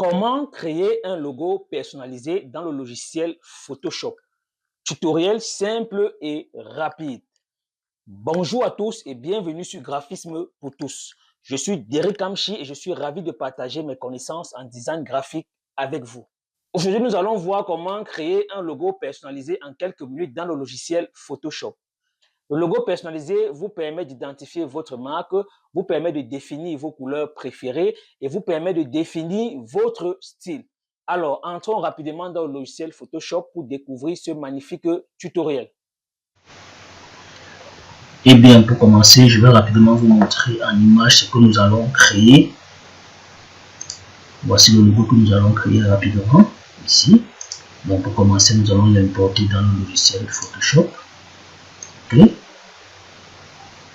Comment créer un logo personnalisé dans le logiciel Photoshop? Tutoriel simple et rapide. Bonjour à tous et bienvenue sur Graphisme pour tous. Je suis Derek Amchi et je suis ravi de partager mes connaissances en design graphique avec vous. Aujourd'hui, nous allons voir comment créer un logo personnalisé en quelques minutes dans le logiciel Photoshop. Le logo personnalisé vous permet d'identifier votre marque, vous permet de définir vos couleurs préférées et vous permet de définir votre style. Alors, entrons rapidement dans le logiciel Photoshop pour découvrir ce magnifique tutoriel. Eh bien, pour commencer, je vais rapidement vous montrer en image ce que nous allons créer. Voici le logo que nous allons créer rapidement ici. Donc, pour commencer, nous allons l'importer dans le logiciel Photoshop. Ok.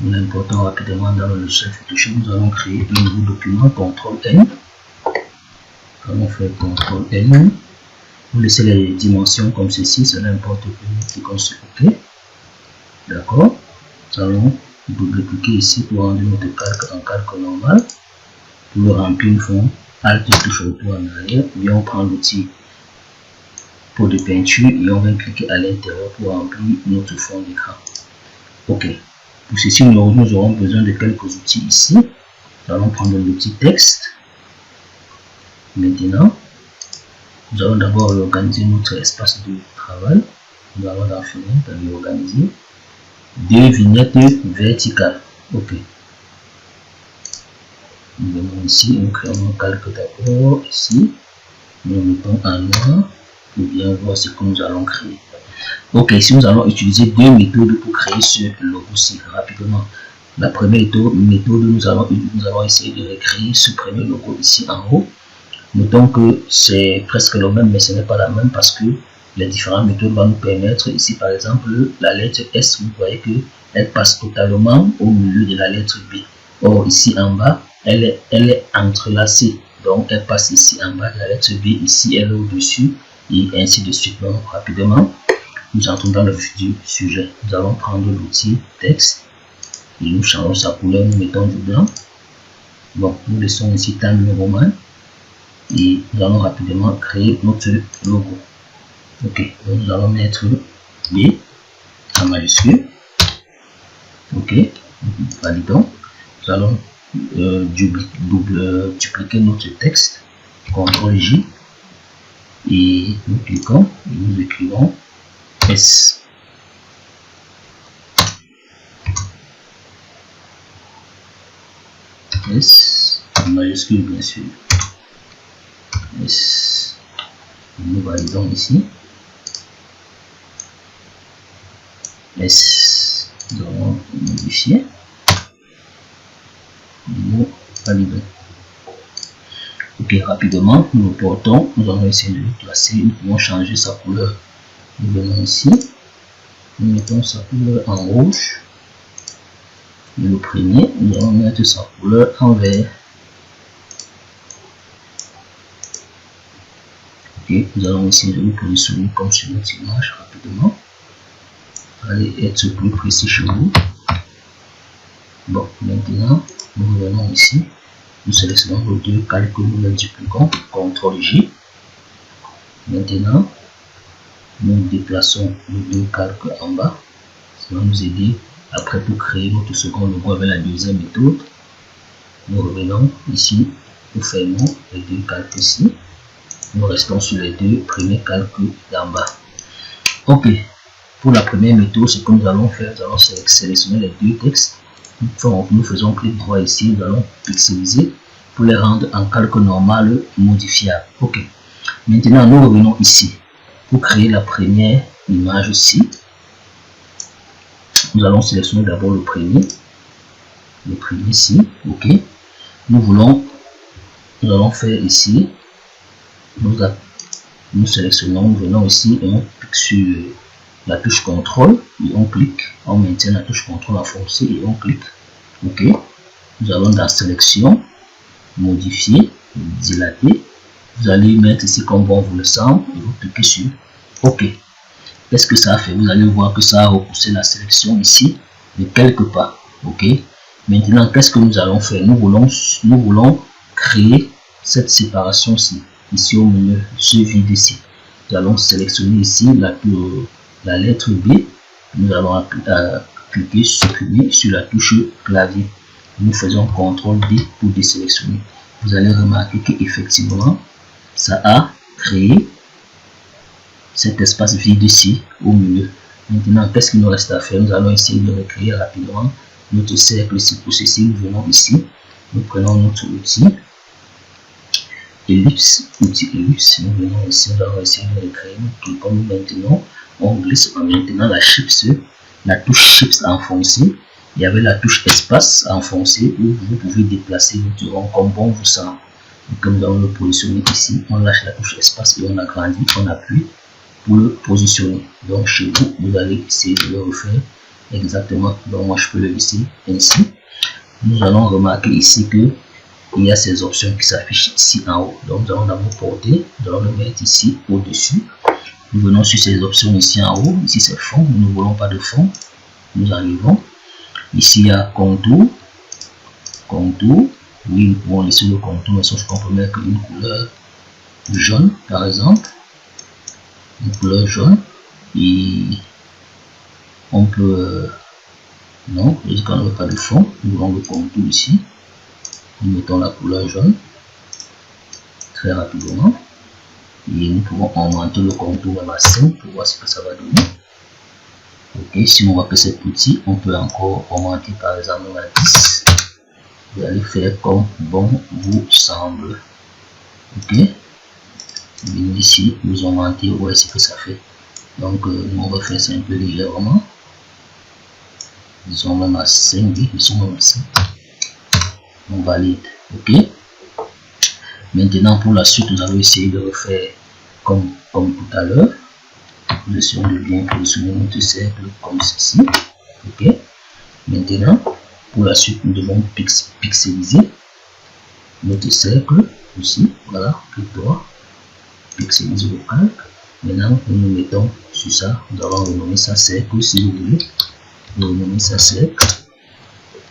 Nous l'importons rapidement dans le logiciel Photoshop. Nous allons créer un nouveau document, CTRL-N. Quand on fait CTRL-N, vous laissez les dimensions comme ceci, ça n'importe plus, comme ce OK. D'accord. Nous allons double-cliquer ici pour rendre notre calque en calque normal. Pour le remplir, nous faisons Alt touche au en arrière, puis on prend l'outil pour de peinture et on va cliquer à l'intérieur pour remplir notre fond d'écran. Ok. Pour ceci, nous aurons besoin de quelques outils ici. Nous allons prendre l'outil texte. Maintenant, nous allons d'abord organiser notre espace de travail. Nous allons dans Fenêtre, réorganiser. Deux vignettes verticales. Ok. Nous venons ici, nous créons un calque d'abord ici. Nous mettons en noir pour bien voir ce que nous allons créer. Ok, ici nous allons utiliser deux méthodes pour créer ce logo-ci rapidement. La première méthode, nous allons essayer de recréer ce premier logo ici en haut. Notons que c'est presque le même, mais ce n'est pas la même parce que les différentes méthodes vont nous permettre, ici par exemple, la lettre S, vous voyez qu'elle passe totalement au milieu de la lettre B. Or, ici en bas, elle est entrelacée. Donc, elle passe ici en bas de la lettre B, ici elle est au-dessus, et ainsi de suite. Donc, rapidement, nous entrons dans le vif du sujet. Nous allons prendre l'outil texte, et nous changeons sa couleur, nous mettons du blanc. Bon, nous laissons ici Times Roman, et nous allons rapidement créer notre logo. Ok, donc nous allons mettre B en majuscule. Ok, validons. Nous allons dupliquer notre texte, CTRL-J, et nous cliquons et nous écrivons S. S, en majuscule bien sûr. S. Nous validons ici. S. Nous allons modifier. Nous validons. Ok, rapidement, nous portons, nous allons essayer de le placer, nous pouvons changer sa couleur. Nous venons ici, nous mettons sa couleur en rouge. Et le premier, nous allons mettre sa couleur en vert. Ok, nous allons essayer de nous positionner comme sur notre image rapidement. Allez être plus précis chez vous. Bon, maintenant, nous revenons ici. Nous sélectionnons les deux calques, nous les dupliquons, CTRL-J. Maintenant, nous déplaçons les deux calques en bas. Ça va nous aider après pour créer notre second logo avec la deuxième méthode. Nous revenons ici, nous fermons les deux calques ici. Nous restons sur les deux premiers calques d'en bas. Ok, pour la première méthode, ce que nous allons faire, nous allons sélectionner les deux textes. Nous faisons clic droit ici, nous allons pixeliser pour les rendre en calque normal modifiable. Ok. Maintenant, nous revenons ici pour créer la première image ici. Nous allons sélectionner d'abord le premier ici. Ok. Nous allons faire ici. Nous sélectionnons, nous venons ici et on clique sur la touche CTRL et on clique, on maintient la touche CTRL enfoncée et on clique. Ok. Nous allons dans sélection, modifier, dilater. Vous allez mettre ici comme bon vous le semble et vous cliquez sur OK. Qu'est-ce que ça a fait? Vous allez voir que ça a repoussé la sélection ici de quelque part. Ok. Maintenant, qu'est-ce que nous allons faire? Nous voulons créer cette séparation-ci. ici au milieu, ce vide ici. Nous allons sélectionner ici la lettre B. Nous allons cliquer, supprimer sur la touche clavier. Nous faisons CTRL D pour désélectionner. Vous allez remarquer qu'effectivement, ça a créé cet espace vide ici au milieu. Maintenant, qu'est-ce qu'il nous reste à faire? Nous allons essayer de recréer rapidement notre cercle ici. Pour ceci, nous venons ici, nous prenons notre outil ellipse, nous venons ici, nous allons essayer de recréer. Nous cliquons maintenant, on glisse en maintenant la touche Shift enfoncée. Il y avait la touche espace enfoncée où vous pouvez déplacer votre rond comme bon vous semble. Comme nous allons le positionner ici, on lâche la touche espace et on agrandit, on appuie pour le positionner. Donc chez vous, vous allez essayer de le refaire exactement. Donc moi je peux le laisser ainsi. Nous allons remarquer ici que il y a ces options qui s'affichent ici en haut. Donc nous allons d'abord porter, nous allons le mettre ici au-dessus. Nous venons sur ces options ici en haut. Ici c'est fond, nous ne voulons pas de fond. Nous arrivons. Ici il y a contour. Oui, nous pouvons laisser le contour, mais sauf qu'on peut mettre une couleur jaune par exemple. Une couleur jaune. Et on peut non, parce qu'on ne veut pas de fond, nous voulons le contour ici. Nous mettons la couleur jaune très rapidement et nous pouvons augmenter le contour même à 5 pour voir ce que ça va donner. Ok, si on voit que c'est petit, on peut encore augmenter par exemple à 10. Vous allez faire comme bon vous semble. Ok, venez ici, vous augmentez, ouais, ce que ça fait. Donc nous on va faire ça un peu légèrement. Disons même à 5, disons même à 5. On valide. Ok. Maintenant pour la suite, nous allons essayer de refaire comme tout à l'heure. Nous essayons de bien positionner notre cercle comme ceci. Ok. Maintenant pour la suite, nous devons pixeliser notre cercle aussi. Voilà, clic droit, pixeliser le calque. Maintenant nous nous mettons sur ça. Nous allons renommer ça cercle si vous voulez. Vous renommez ça cercle.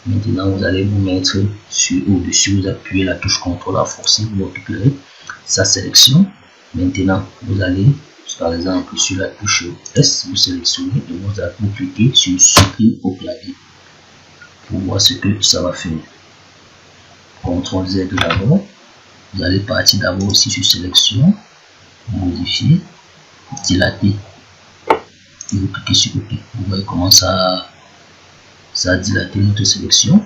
Maintenant, vous allez vous mettre au-dessus, vous appuyez la touche CTRL à forcer, vous récupérez sa sélection. Maintenant, vous allez, par exemple, sur la touche S, vous sélectionnez et vous cliquez sur supprimer au clavier pour voir ce que ça va faire. CTRL Z d'abord. Vous allez partir d'abord aussi sur sélection, modifier, dilater et vous cliquez sur OK. Vous voyez comment ça a dilaté notre sélection.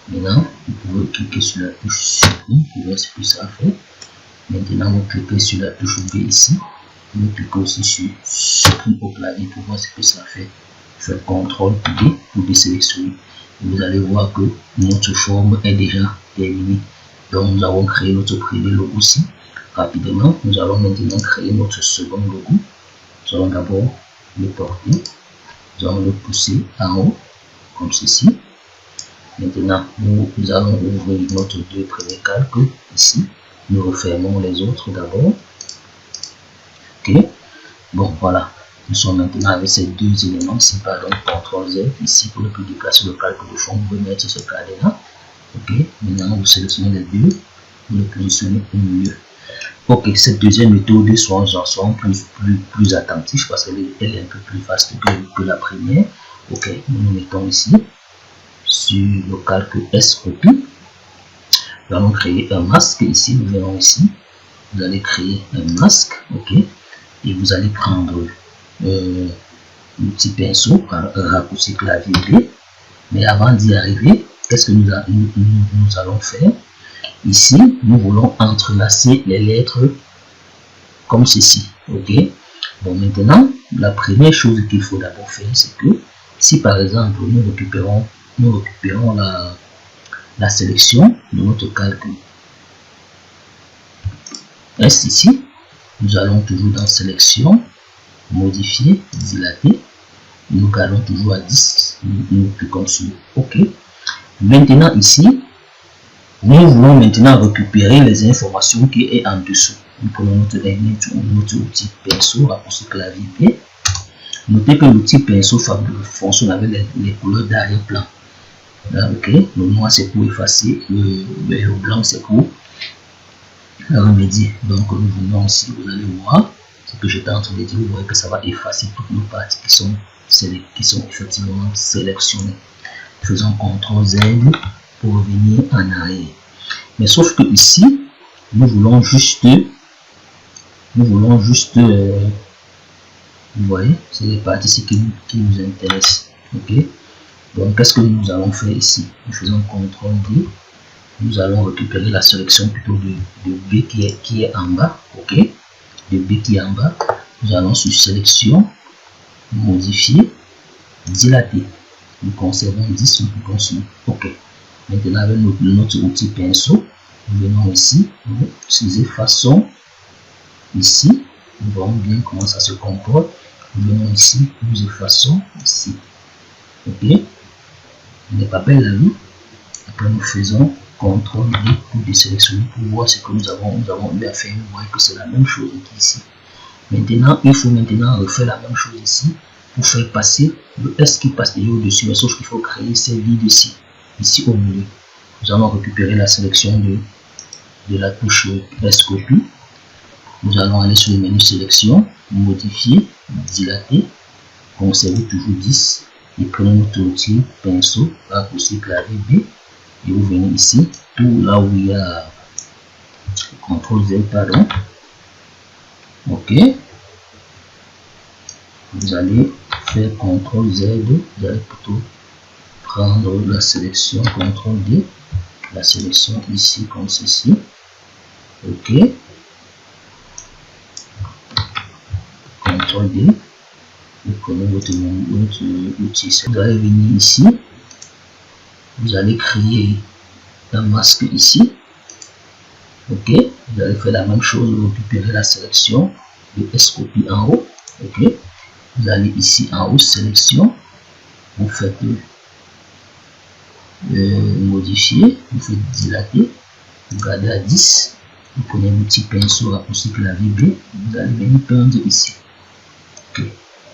Maintenant, vous pouvez cliquer sur la touche supprimer pour voir ce que ça a fait. Maintenant, vous cliquez sur la touche B ici. Vous cliquez aussi sur supprimer au clavier pour voir ce que ça fait. Faites CTRL D pour désélectionner. Vous allez voir que notre forme est déjà terminée. Donc, nous avons créé notre premier logo aussi. Rapidement, nous allons maintenant créer notre second logo. Nous allons d'abord le porter. Nous allons le pousser en haut, comme ceci. Maintenant, nous allons ouvrir notre deux premiers calques ici. Nous refermons les autres d'abord. Ok. Bon, voilà. Nous sommes maintenant avec ces deux éléments. Si par exemple, CTRL Z ici pour ne plus déplacer le calque de fond, vous pouvez mettre ce cadre-là. Ok. Maintenant, vous sélectionnez les deux. Vous le positionnez au milieu. Ok, cette deuxième méthode, soyons plus attentifs parce qu'elle est un peu plus vaste que la première. Ok, nous nous mettons ici sur le calque S copie. Nous allons créer un masque ici. Nous venons ici. Vous allez créer un masque. Ok, et vous allez prendre le petit pinceau par raccourci clavier D. Mais avant d'y arriver, qu'est-ce que nous allons faire? Ici, nous voulons entrelacer les lettres comme ceci. Ok. Bon, maintenant, la première chose qu'il faut d'abord faire, c'est que si par exemple nous récupérons la sélection de notre calque S ici, nous allons toujours dans sélection, modifier, dilater, nous gardons toujours à 10, nous cliquons sur OK. Maintenant ici, nous voulons maintenant récupérer les informations qui est en dessous. Nous prenons notre outil pinceau, raccourci clavier P. Notez que l'outil pinceau fonctionne avec les couleurs d'arrière-plan. Ok, le noir c'est pour effacer, le blanc c'est pour remédier. Donc nous venons ici, vous allez voir ce que j'étais en train de dire, vous voyez que ça va effacer toutes nos parties qui sont effectivement sélectionnées. Faisons CTRL Z pour revenir en arrière. Mais sauf que ici, nous voulons juste, vous voyez, c'est les parties qui nous intéressent. Ok, donc qu'est-ce que nous allons faire ici? Nous faisons CTRL D. Nous allons récupérer la sélection plutôt de B qui est en bas. Ok, de B qui est en bas. Nous allons sur sélection, modifier, dilater. Nous conservons 10, nous cliquons sur OK. Maintenant, avec notre outil pinceau, nous venons ici, nous utilisons façon. Ici, nous voyons bien comment ça se comporte. Nous venons ici, nous effaçons ici. OK. Il n'est pas belle la vue. Après, nous faisons CTRL D pour désélectionner pour voir ce que nous avons eu à faire. Vous voyez que c'est la même chose ici. Maintenant, il faut maintenant refaire la même chose ici pour faire passer le S qui passe au-dessus. Mais sauf qu'il faut créer ces vides ici, au milieu. Nous allons récupérer la sélection de la touche S copie. Nous allons aller sur le menu sélection, modifier, dilater, conserver toujours 10 et prenons notre outil pinceau, raccourci clavier B et vous venez ici, tout là où il y a CTRL Z, pardon. OK. Vous allez faire CTRL Z, vous allez plutôt prendre la sélection CTRL D, la sélection ici comme ceci. OK. CTRL D. Vous prenez votre outil. Vous allez venir ici. Vous allez créer un masque ici. OK. Vous allez faire la même chose. Vous récupérez la sélection de S-Copy en haut. OK. Vous allez ici en haut, sélection. Vous faites modifier. Vous faites dilater. Vous gardez à 10. Vous prenez l'outil pinceau raccourci clavier B. Vous allez venir peindre ici. OK.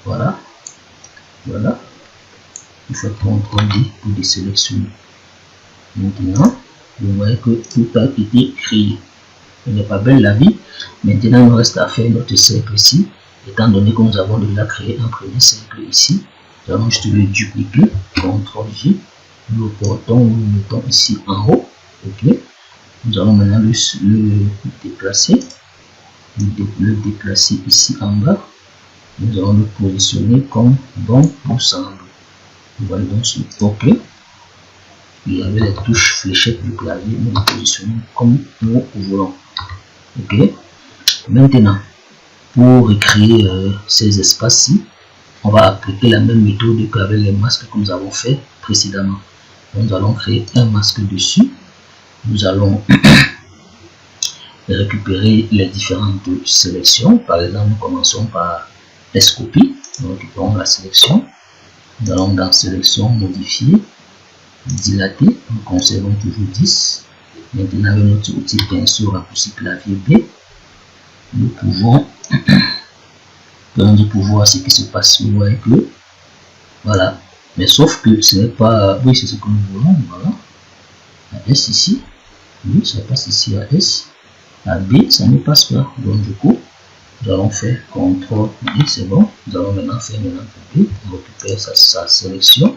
Voilà. Voilà. Vous faites CTRL D pour désélectionner. Maintenant, vous voyez que tout a été créé. Ce n'est pas belle la vie. Maintenant, il nous reste à faire notre cercle ici. Étant donné que nous avons déjà créé un premier cercle ici, nous allons juste le dupliquer. CTRL J. Nous le portons, nous le mettons ici en haut. OK. Nous allons maintenant le déplacer. Le déplacer ici en bas. Nous allons le positionner comme bon nous semble. Vous voyez donc sur OK. Et avec les touches fléchettes du clavier, nous le positionnons comme nous voulons. OK. Maintenant, pour recréer ces espaces-ci, on va appliquer la même méthode qu'avec les masques que nous avons fait précédemment. Nous allons créer un masque dessus. Nous allons récupérer les différentes sélections. Par exemple, nous commençons par S-Copy. Nous récupérons la sélection. Nous allons dans sélection, modifier, dilater. Nous conservons toujours 10. Maintenant, avec notre outil pinceau raccourci clavier B, nous pouvons voir ce qui se passe. Vous voyez que voilà. Mais sauf que ce n'est pas. Oui, c'est ce que nous voulons. Voilà. À S ici. Oui, ça passe ici à S. À B, ça ne passe pas. Donc, du coup, nous allons faire CTRL D, c'est bon. Nous allons maintenant faire B. On récupère sa sélection.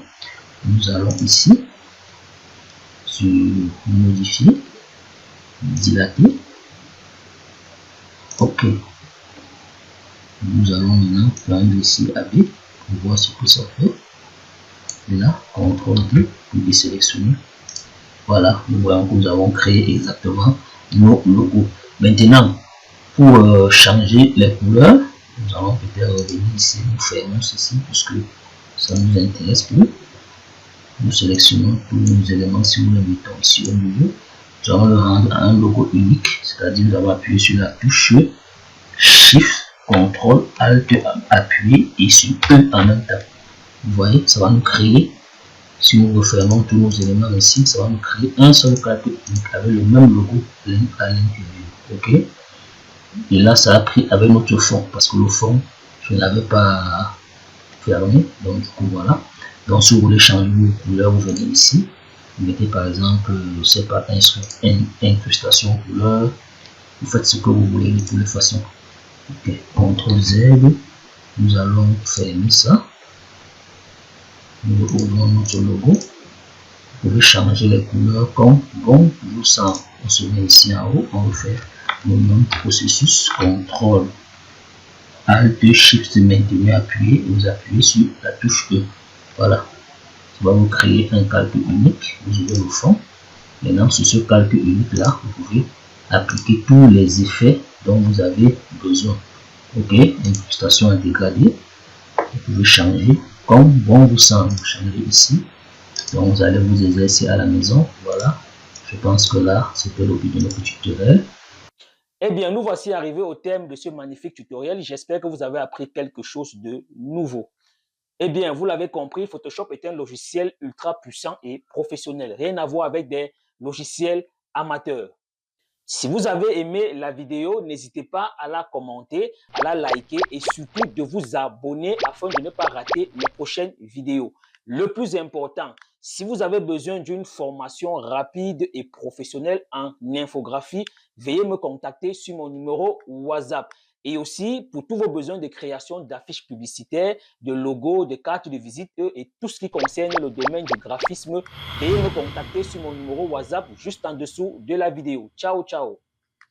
Nous allons ici sur modifier, dilater. OK. Nous allons maintenant prendre ici AB pour voir ce que ça fait. Et là, CTRL D pour désélectionner. Voilà, nous voyons que nous avons créé exactement nos logos. Maintenant, pour changer les couleurs, nous allons peut-être revenir ici, nous fermons ceci puisque ça ne nous intéresse plus. Nous sélectionnons tous nos éléments, si nous les mettons ici au milieu. Nous allons le rendre à un logo unique, c'est-à-dire nous allons appuyer sur la touche Shift, CTRL, Alt, appuyer et sur E en même temps. Vous voyez, ça va nous créer, si nous refermons tous nos éléments ici, ça va nous créer un seul caractère unique avec le même logo à l'intérieur. OK? Et là, ça a pris avec notre fond, parce que le fond, je ne l'avais pas fermé. Donc, du coup, voilà. Donc, si vous voulez changer de couleur, vous venez ici. Vous mettez par exemple, je sais pas, incrustation couleur. vous faites ce que vous voulez de toutes les façons. Ok, CTRL Z, nous allons fermer ça. Nous ouvrons notre logo. Vous pouvez changer les couleurs comme bon vous semble. On se met ici en haut, on refait le même processus. CTRL Alt Shift maintenu appuyé, vous appuyez sur la touche E. Voilà, ça va vous créer un calque unique. Vous ouvrez le fond. Maintenant, sur ce calque unique là, vous pouvez appliquer tous les effets dont vous avez besoin. Ok, incrustation intégrale. Vous pouvez changer comme bon vous semble. Changer ici. Donc vous allez vous exercer à la maison. Voilà, je pense que là c'était le but de notre tutoriel. Eh bien, nous voici arrivés au terme de ce magnifique tutoriel. J'espère que vous avez appris quelque chose de nouveau. Eh bien, vous l'avez compris, Photoshop est un logiciel ultra puissant et professionnel. Rien à voir avec des logiciels amateurs. Si vous avez aimé la vidéo, n'hésitez pas à la commenter, à la liker et surtout de vous abonner afin de ne pas rater mes prochaines vidéos. Le plus important, si vous avez besoin d'une formation rapide et professionnelle en infographie, veuillez me contacter sur mon numéro WhatsApp. Et aussi, pour tous vos besoins de création d'affiches publicitaires, de logos, de cartes de visite et tout ce qui concerne le domaine du graphisme, veuillez me contacter sur mon numéro WhatsApp juste en dessous de la vidéo. Ciao, ciao.